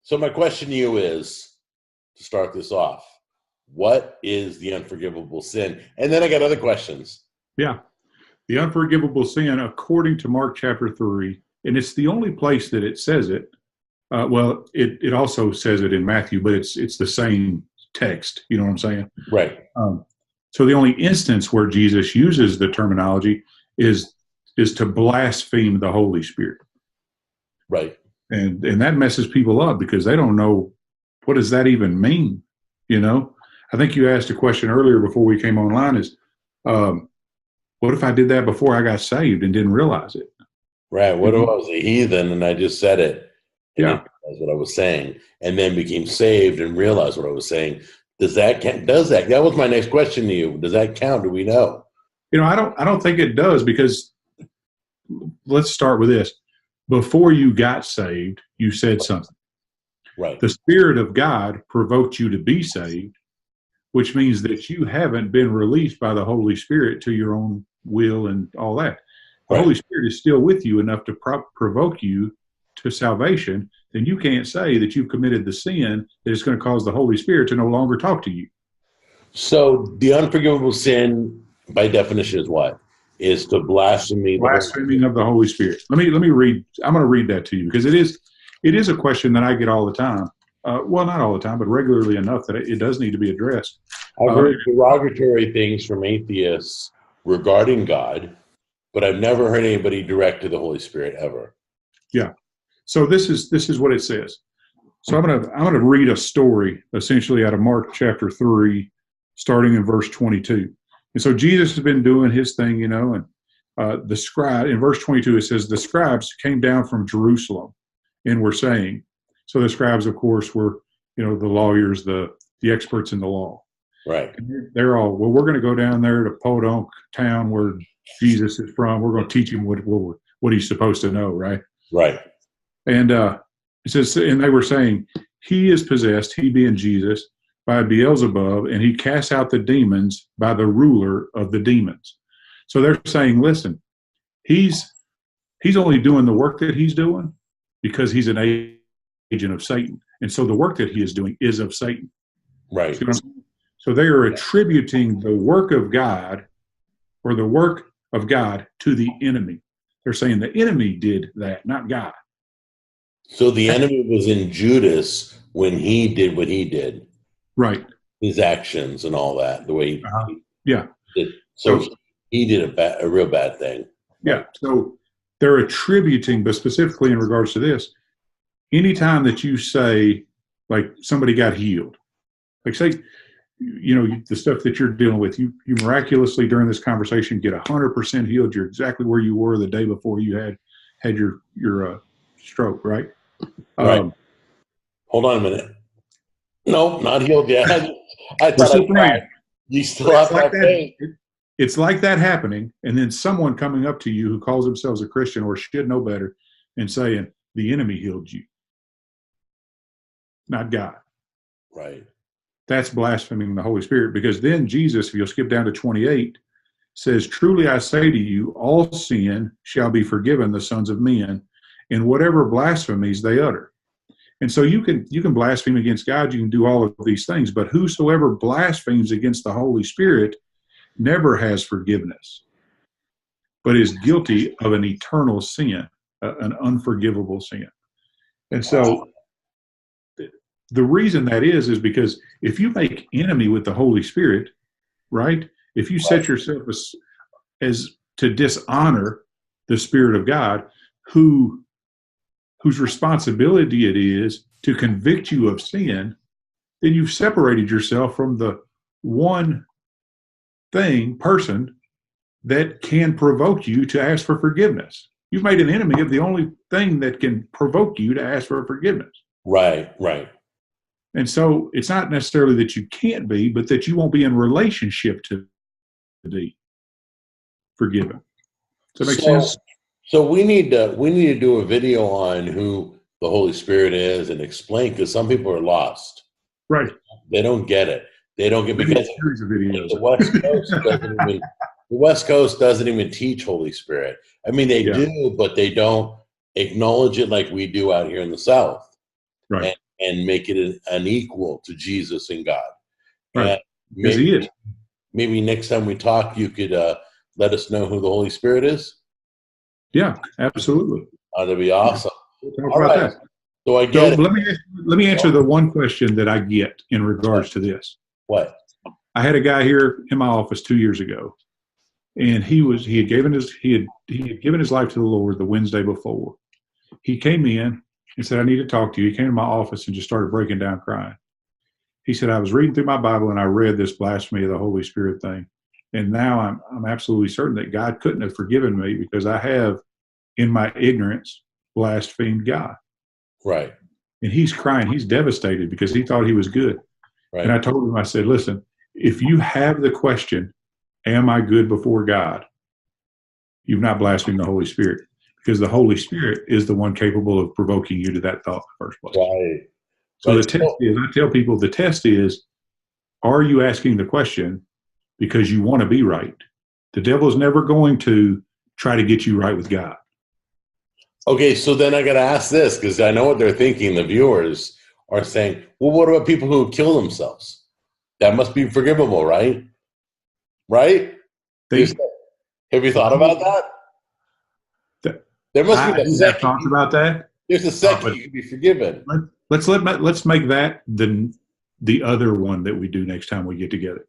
So my question to you is, to start this off, what is the unforgivable sin? And then I got other questions. Yeah. The unforgivable sin, according to Mark chapter 3, and it's the only place that it says it. It also says it in Matthew, but it's the same text. You know what I'm saying? Right. So the only instance where Jesus uses the terminology is to blaspheme the Holy Spirit. Right. And that messes people up because they don't know, what does that even mean? You know, I think you asked a question earlier before we came online is, what if I did that before I got saved and didn't realize it? Right. What if I was a heathen and I just said it and Yeah. didn't realize what I was saying, and then became saved and realized what I was saying? Does that count? That was my next question to you. Does that count? Do we know? You know, I don't think it does, because let's start with this. Before you got saved, you said something. Right. The Spirit of God provoked you to be saved, which means that you haven't been released by the Holy Spirit to your own will and all that. The Right. Holy Spirit is still with you enough to provoke you to salvation. Then you can't say that you've committed the sin that is going to cause the Holy Spirit to no longer talk to you. So the unforgivable sin, by definition, is what? Is to blaspheme Blaspheming of the Holy Spirit. Let me read. I'm going to read that to you because it is a question that I get all the time. Well, not all the time, but regularly enough that it does need to be addressed. I've heard derogatory things from atheists regarding God, but I've never heard anybody direct to the Holy Spirit ever. Yeah. So this is what it says. So I'm gonna read a story essentially out of Mark chapter 3, starting in verse 22. And so Jesus has been doing his thing, you know, and the scribe in verse 22 it says the scribes came down from Jerusalem and were saying. So the scribes, of course, were, you know, the lawyers, the experts in the law. Right. And they're all, well, we're going to go down there to Podunk town where Jesus is from. We're going to teach him what he's supposed to know, right? Right. And it says, and they were saying, he is possessed, he being Jesus, by Beelzebub, and he casts out the demons by the ruler of the demons. So they're saying, listen, he's only doing the work that he's doing because he's an agent of Satan. And so the work that he is doing is of Satan. Right. So they are attributing the work of God or the work of God to the enemy. They're saying the enemy did that, not God. So the enemy was in Judas when he did what he did. Right. His actions and all that, the way he yeah. did. So he did a real bad thing. Yeah. So they're attributing, but specifically in regards to this, anytime that you say, like, somebody got healed, like, say, you know, the stuff that you're dealing with, you miraculously during this conversation get 100% healed. You're exactly where you were the day before you had your stroke, right? Right. Hold on a minute. No, not healed yet. I thought I cried. You still have that faith. It's like that happening, and then someone coming up to you who calls themselves a Christian or should know better and saying, the enemy healed you, not God. Right. That's blaspheming the Holy Spirit, because then Jesus, if you'll skip down to 28, says, truly I say to you, all sin shall be forgiven the sons of men, in whatever blasphemies they utter. And so you can blaspheme against God, you can do all of these things, but whosoever blasphemes against the Holy Spirit never has forgiveness, but is guilty of an eternal sin, an unforgivable sin. And so the reason that is because if you make enemy with the Holy Spirit, right? If you set yourself as to dishonor the Spirit of God, whose responsibility it is to convict you of sin, then you've separated yourself from the one person that can provoke you to ask for forgiveness. You've made an enemy of the only thing that can provoke you to ask for forgiveness. Right, right. And so it's not necessarily that you can't be, but that you won't be in relationship to be forgiven. Does that make sense? So we need to do a video on who the Holy Spirit is and explain, because some people are lost. Right. They don't get it. They don't get, because the West Coast doesn't even teach Holy Spirit. I mean, they do, but they don't acknowledge it like we do out here in the South. Right. and make it an equal to Jesus and God. Right. And Because he is. maybe next time we talk, you could let us know who the Holy Spirit is. Yeah, absolutely. That'd be awesome. We'll talk All about right. that. So I So get it. let me answer the one question that I get in regards to this. What? I had a guy here in my office 2 years ago, and he had given his life to the Lord the Wednesday before. He came in and said, "I need to talk to you." He came to my office and just started breaking down crying. He said, "I was reading through my Bible and I read this blasphemy of the Holy Spirit thing, and now I'm absolutely certain that God couldn't have forgiven me because I have, in my ignorance, blasphemed God." Right. And he's crying. He's devastated because he thought he was good. Right. And I told him, I said, "Listen, if you have the question, am I good before God? You've not blasphemed the Holy Spirit, because the Holy Spirit is the one capable of provoking you to that thought in the first place." Right. So Right. the test is, I tell people, the test is, are you asking the question because you want to be right? The devil is never going to try to get you right with God. Okay, so then I got to ask this, because I know what they're thinking. The viewers are saying, well, what about people who kill themselves? That must be forgivable, right? Right? Have you thought about that? There must be I a have second. talked about that. There's a second you can be forgiven. Let's make that the other one that we do next time we get together.